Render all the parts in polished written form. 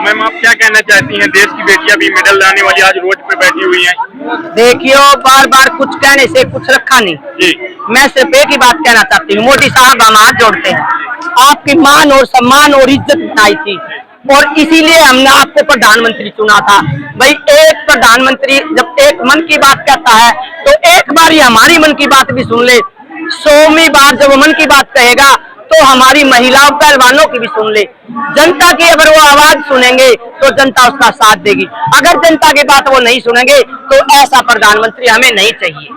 Ma'am आप क्या कहना चाहती हैं, देश की बेटियां भी मेडल लाने वाली आज रोड पे बैठी हुई हैं? देखियो, बार बार कुछ कहने से कुछ रखा नहीं जी। मैं सिर्फ एक ही बात कहना चाहती हूँ, मोदी साहब हम हाथ जोड़ते हैं, आपकी मान और सम्मान और इज्जत बनाई थी और इसीलिए हमने आपको प्रधानमंत्री चुना था। भाई एक प्रधानमंत्री जब एक मन की बात कहता है तो एक बार ही हमारी मन की बात भी सुन ले। 100वीं बार जब मन की बात कहेगा तो हमारी महिलाओं पहलवानों की भी सुन ले। जनता की अगर वो आवाज सुनेंगे तो जनता उसका साथ देगी, अगर जनता की बात वो नहीं सुनेंगे तो ऐसा प्रधानमंत्री हमें नहीं चाहिए।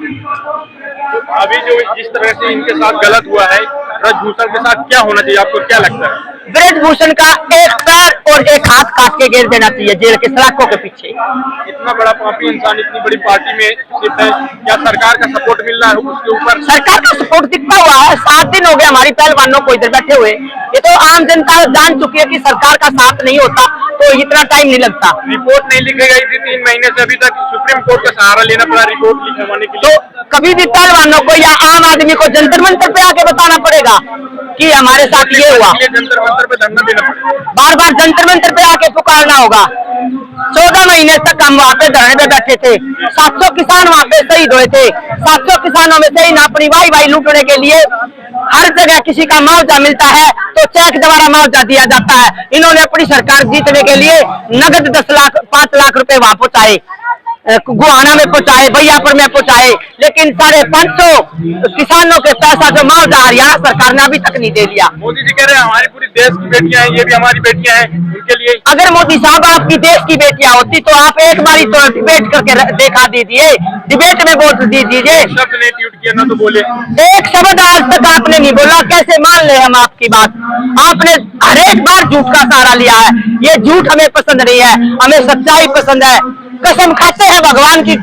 तो अभी जो जिस तरह से इनके साथ गलत हुआ है, ब्रजभूषण के साथ क्या होना चाहिए, आपको क्या लगता है? ब्रजभूषण का एक पैर और एक हाथ काट के घेर देना चाहिए जेल के सलाखों के पीछे। इतना बड़ा पापी इंसान इतनी बड़ी पार्टी में स्थित है, क्या सरकार का सपोर्ट मिल रहा है उसके ऊपर? सरकार का सपोर्ट कितना हुआ है? 7 दिन हो गए हमारी पहलवानों को इधर बैठे हुए। ये तो आम जनता जान चुकी है कि सरकार का साथ नहीं होता तो इतना टाइम नहीं लगता। रिपोर्ट नहीं लिखी गई थी 3 महीने से, अभी तक सुप्रीम कोर्ट का सहारा लेना पड़ा रिपोर्ट लिखवाने के लिए। तो कभी भी पहलवानों को या आम आदमी को जंतर मंतर पे आके बताना पड़ेगा कि हमारे साथ ये हुआ। जंतर मंतर पे धरना देना पड़ेगा, बार बार जंतर मंतर पे आके पुकारना होगा। 14 महीने तक हम वहाँ पे धरने पे बैठे थे, 700 किसान वहाँ पे शहीद हुए थे। 700 किसानों में से इन अपनी वाई लूटने के लिए हर जगह किसी का मुआवजा मिलता है तो चेक द्वारा मुआवजा दिया जाता है। इन्होंने अपनी सरकार जीतने के लिए नगद 10 लाख 5 लाख रुपए वहां पहुंचाए, गुहाना में पहुंचाए, भैयापुर में पहुंचाए, लेकिन 550 किसानों के पैसा जो मुआवजा हरियाणा सरकार ने अभी तक नहीं दे दिया। मोदी जी कह रहे हैं हमारी पूरी देश की बेटियां हैं, ये भी हमारी बेटियां हैं, उनके लिए। अगर मोदी साहब आपकी देश की बेटियां होती तो आप एक बारी तो डिबेट करके देखा दीजिए, डिबेट में वोट दे दीजिए। शब्द ने ट्वीट किया ना तो बोले, एक शब्द आज तक आपने नहीं बोला, कैसे मान ले हम आपकी बात? आपने हर एक बार झूठ का सहारा लिया है, ये झूठ हमें पसंद नहीं है, हमें सच्चाई पसंद है। कसम खाते हैं भगवान की,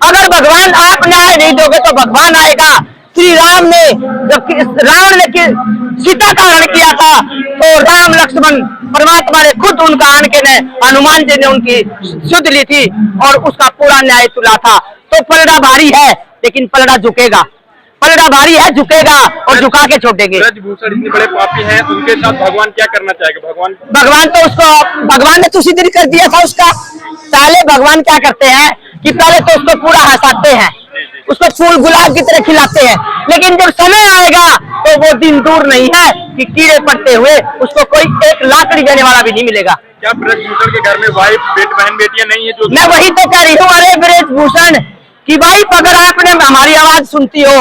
अगर भगवान आप न्याय नहीं दोगे तो भगवान आएगा। श्री राम ने जब रावण ने सीता का हरण किया था तो राम लक्ष्मण परमात्मा ने खुद उनका आन के ने हनुमान जी ने उनकी सुध ली थी और उसका पूरा न्याय तुला था। तो पलड़ा भारी है लेकिन पलड़ा झुकेगा, पलड़ा भारी है झुकेगा और झुका के छोड़ेंगे। ब्रजभूषण इतने बड़े पापी हैं, उनके साथ भगवान क्या करना चाहेगा? भगवान तो उसको भगवान ने तो उसी दिन कर दिया था उसका। पहले भगवान क्या करते हैं कि पहले तो उसको पूरा हंसाते हैं, उसको फूल गुलाब की तरह खिलाते हैं, लेकिन जब समय आएगा तो वो दिन दूर नहीं है कि कीड़े पड़ते हुए उसको कोई एक लाकड़ी देने वाला भी नहीं मिलेगा। क्या ब्रजभूषण के घर में वाइफ बहन बेटियां नहीं है? जो मैं वही तो कह रही हूँ, अरे ब्रजभूषण की वाइफ अगर आपने हमारी आवाज सुनती हो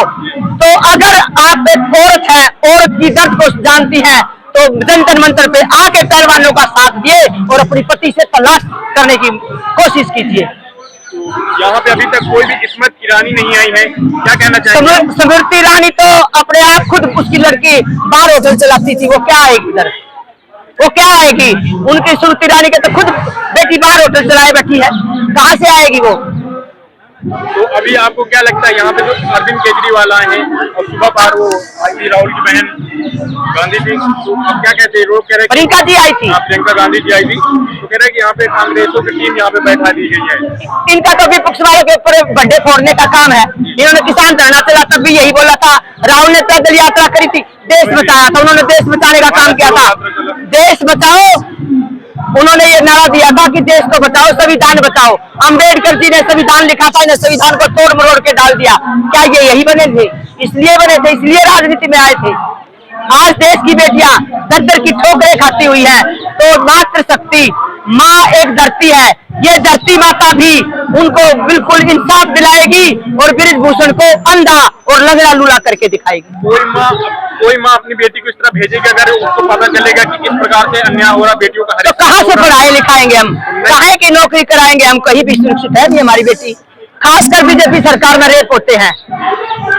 तो अगर आप एक औरत है, औरत की दर्द को जानती है तो जंतर मंतर पे आके पहलवानों का साथ दिए और अपनी पति से तलाश करने की कोशिश कीजिए। यहाँ पे अभी तक कोई भी स्मृति ईरानी नहीं आई है, क्या कहना चाहिए? स्मृति ईरानी तो अपने आप खुद उसकी लड़की बाहर होटल चलाती थी, वो क्या आएगी इधर? वो क्या आएगी? उनकी स्मृति ईरानी के तो खुद बेटी बाहर होटल चलाए बैठी है, कहाँ से आएगी वो? तो अभी आपको क्या लगता है, यहाँ पे जो अरविंद केजरीवाल आए हैं और सुबह पार वो आई राहुल की बहन गांधी जी, तो अब क्या कहते हैं, लोग कह रहे हैं प्रियंका जी आई थी, प्रियंका गांधी जी आई थी, तो कह रहे हैं कि यहाँ पे कांग्रेसों की टीम यहाँ पे बैठा दी गई है। इनका तो विपक्ष वालों के ऊपर बड्डे फोड़ने का काम है। इन्होंने किसान धरना चला तब भी यही बोला था, राहुल ने पैदल यात्रा करी थी, देश बचाया था, उन्होंने देश बचाने का काम किया था। देश बचाओ, उन्होंने ये नारा दिया था कि देश को बचाओ, संविधान बचाओ। अम्बेडकर जी ने संविधान लिखा था, इन्हें संविधान को तोड़ मरोड़ के डाल दिया। क्या ये यही बने थे? इसलिए बने थे, इसलिए राजनीति में आए थे। आज देश की बेटियां दर की ठोकरें खाती हुई है तो मातृशक्ति माँ एक धरती है, ये धरती माता भी उनको बिल्कुल इंसाफ दिलाएगी और ब्रजभूषण को अंधा और लंगड़ा लूला करके दिखाएगी। कोई माँ अपनी बेटी को इस तरह भेजेगी अगर उसको पता चलेगा कि किस प्रकार से अन्याय हो रहा बेटियों का? तो कहाँ से पढ़ाई लिखाएंगे हम, कहाँ की नौकरी कराएंगे हम? कहीं भी सुरक्षित है नहीं हमारी बेटी। खासकर बीजेपी सरकार में रेप होते हैं,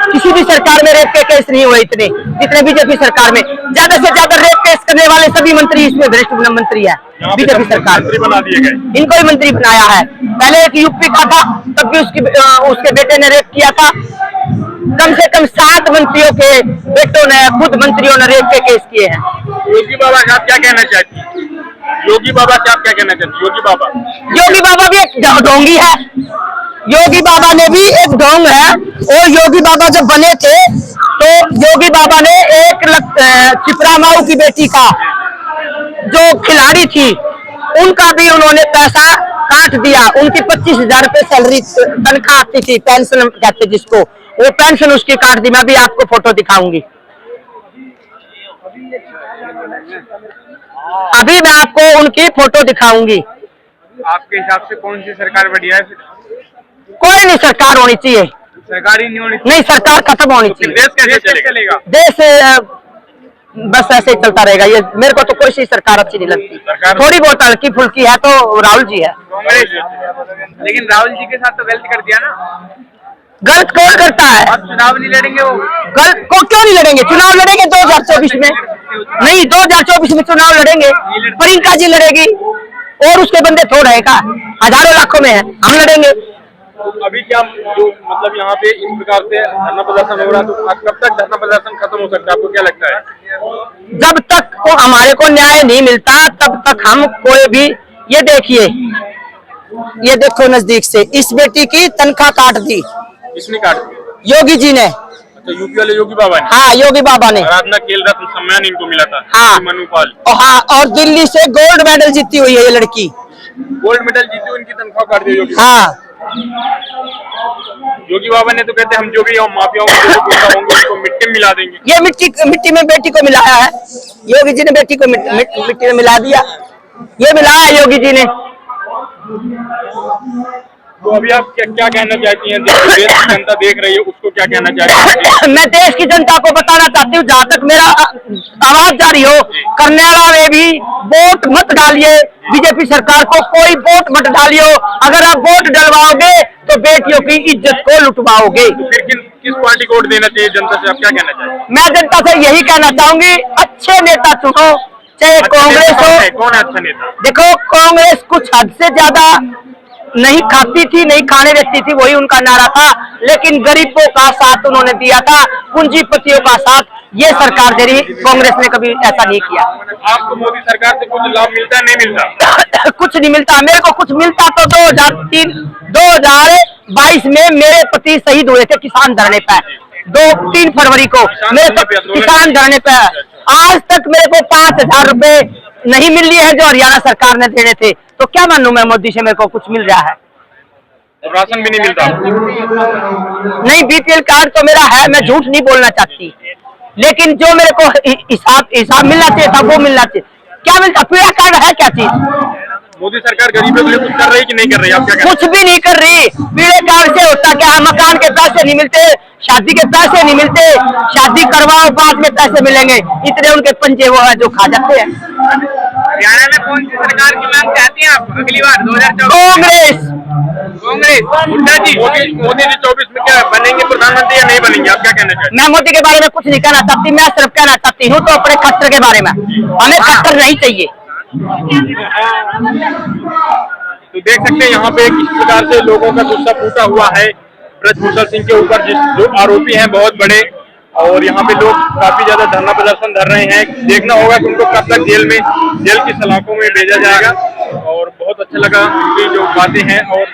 किसी भी सरकार में रेप के केस नहीं हुए इतने जितने बीजेपी सरकार में। ज्यादा से ज्यादा रेप केस करने वाले सभी मंत्री इसमें भ्रष्ट मंत्री है बीजेपी सरकार। बना दिए गए, इनको ही मंत्री बनाया है। पहले एक यूपी का था तब भी उसके बेटे ने रेप किया था। कम से कम 7 मंत्रियों के बेटों ने, खुद मंत्रियों ने रेप के केस किए हैं। योगी बाबा साहब क्या कहना चाहती है? योगी बाबा साहब क्या कहना चाहती है? योगी बाबा भी एक ढोंगी है, योगी बाबा ने भी एक ढोंग है। और योगी बाबा जब बने थे तो योगी बाबा ने एक चिपरा माऊ की बेटी का जो खिलाड़ी थी उनका भी उन्होंने पैसा काट दिया। उनकी 25,000 रुपए सैलरी तनख्वाह आती थी, पेंशन कहते जिसको, वो पेंशन उसकी काट दी। मैं भी आपको फोटो दिखाऊंगी। अभी मैं आपको उनकी फोटो दिखाऊंगी। आपके हिसाब से कौन सी सरकार बढ़िया है? कोई नहीं सरकार होनी चाहिए, सरकार ही नहीं होनी नहीं सरकार खत्म होनी चाहिए। चाहिए। देश कैसे चलेगा? देश बस ऐसे ही चलता रहेगा। ये मेरे को तो कोई सी सरकार अच्छी नहीं लगती। थोड़ी बहुत हल्की फुल्की है तो राहुल जी है। लेकिन राहुल जी के साथ तो गलत कर दिया ना। गलत कौन करता है? अब चुनाव नहीं लड़ेंगे वो। गलत को क्यों नहीं लड़ेंगे? चुनाव लड़ेंगे 2024 में। नहीं, 2024 में चुनाव लड़ेंगे। प्रियंका जी लड़ेगी और उसके बंदे थोड़ा है का, हजारों लाखों में है, हम लड़ेंगे। अभी क्या जो मतलब यहाँ पे इस प्रकार से धरना प्रदर्शन हो रहा है, तो कब तक धरना प्रदर्शन खत्म हो सकता है? आपको क्या लगता है? जब तक को हमारे को न्याय नहीं मिलता तब तक हम कोई भी, ये देखिए, ये देखो नजदीक से, इस बेटी की तनख्वाह काट दी। किसने काट दी? योगी जी ने। अच्छा, यूपी वाले योगी बाबा ने? हाँ, योगी बाबा ने। आराधना खेल रत्न सम्मान इनको मिला था। हाँ, मनुपाल। हाँ, और दिल्ली से गोल्ड मेडल जीती हुई है ये लड़की। गोल्ड मेडल जीती, उनकी तनख्वाह काट दी योगी। हाँ, योगी बाबा ने तो कहते हम जो भी माफियाओं को होंगे उसको मिट्टी में मिला देंगे। ये मिट्टी में बेटी को मिलाया है। योगी जी ने बेटी को मिट्टी में मिला दिया। ये मिलाया है योगी जी ने। तो अभी आप क्या कहना चाहती हैं? देश की जनता देख रही है, उसको क्या कहना चाहती हैं? मैं देश की जनता को बताना चाहती हूँ, जहाँ तक मेरा आवाज जारी हो, करनेला में भी वोट मत डालिए बीजेपी सरकार को। कोई वोट मत डालियो। अगर आप वोट डलवाओगे तो बेटियों की इज्जत को लुटवाओगे। तो फिर किस पार्टी को वोट देना चाहिए जनता से? आप क्या कहना चाहते? मैं जनता से यही कहना चाहूंगी, अच्छे नेता चुनो, चाहे कांग्रेस हो। कौन है अच्छा नेता? देखो, कांग्रेस कुछ हद से ज्यादा नहीं खाती थी, नहीं खाने देती थी, वही उनका नारा था। लेकिन गरीबों का साथ उन्होंने दिया था, पूंजीपतियों का साथ ये सरकार दे रही। कांग्रेस ने कभी ऐसा नहीं किया। आपको मोदी सरकार से कुछ लाभ मिलता है? नहीं मिलता? कुछ नहीं मिलता। मेरे को कुछ मिलता तो 2022 में मेरे पति शहीद हुए थे किसान धरने पर। 3 फरवरी को मेरे तो किसान धरने पर। आज तक मेरे को 5,000 रुपए नहीं मिल रही है जो हरियाणा सरकार ने देने थे। तो क्या मानूं मैं मोदी से? मेरे को कुछ मिल रहा है? राशन भी नहीं मिलता? नहीं, बीपीएल कार्ड तो मेरा है, मैं झूठ नहीं बोलना चाहती, लेकिन जो मेरे को हिसाब मिलना चाहिए था वो मिलना चाहिए। क्या मिलता? पीला कार्ड है क्या चीज? मोदी सरकार गरीबों के लिए कुछ कर रही कि नहीं कर रही? आप क्या कहते हैं? कुछ भी नहीं कर रही। पीले कार्ड से होता क्या? मकान के पैसे नहीं मिलते, शादी के पैसे नहीं मिलते। शादी करवाओ, बाद में पैसे मिलेंगे, इतने उनके पंजे वो है जो खा जाते हैं। हरियाणा में कौन सी सरकार की मांग चाहती हैं आप अगली बार 2024? कांग्रेस। हुड्डा जी, मोदी जी 24 में क्या बनेंगे प्रधानमंत्री या नहीं बनेंगे? आप क्या कहना चाहते हैं? मैं मोदी के बारे में कुछ नहीं कहना चाहती। मैं सिर्फ कहना चाहती हूँ तो अपने खट्टर के बारे में, हमें खट्टर नहीं चाहिए। तो देख सकते हैं यहाँ पे किस प्रकार से लोगों का गुस्सा फूटा हुआ है ब्रजभूषण सिंह के ऊपर, जो आरोपी हैं बहुत बड़े। और यहाँ पे लोग काफी ज्यादा धरना प्रदर्शन कर रहे हैं। देखना होगा कि उनको कब तक जेल की सलाखों में भेजा जाएगा। और बहुत अच्छा लगा उनकी जो बातें हैं। और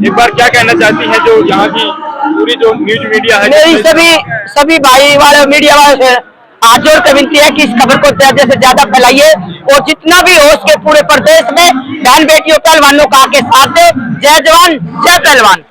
एक बार क्या कहना चाहती हैं जो यहाँ की पूरी जो न्यूज मीडिया है? मेरी सभी भाई वाले मीडिया वाले से हाथ जोड़ कर विनती है कि इस खबर को ज्यादा से ज्यादा फैलाइए और जितना भी हो उसके पूरे प्रदेश में बहन बेटियों पहलवानों का आके साथ दे। जय जवान, जय पहलवान।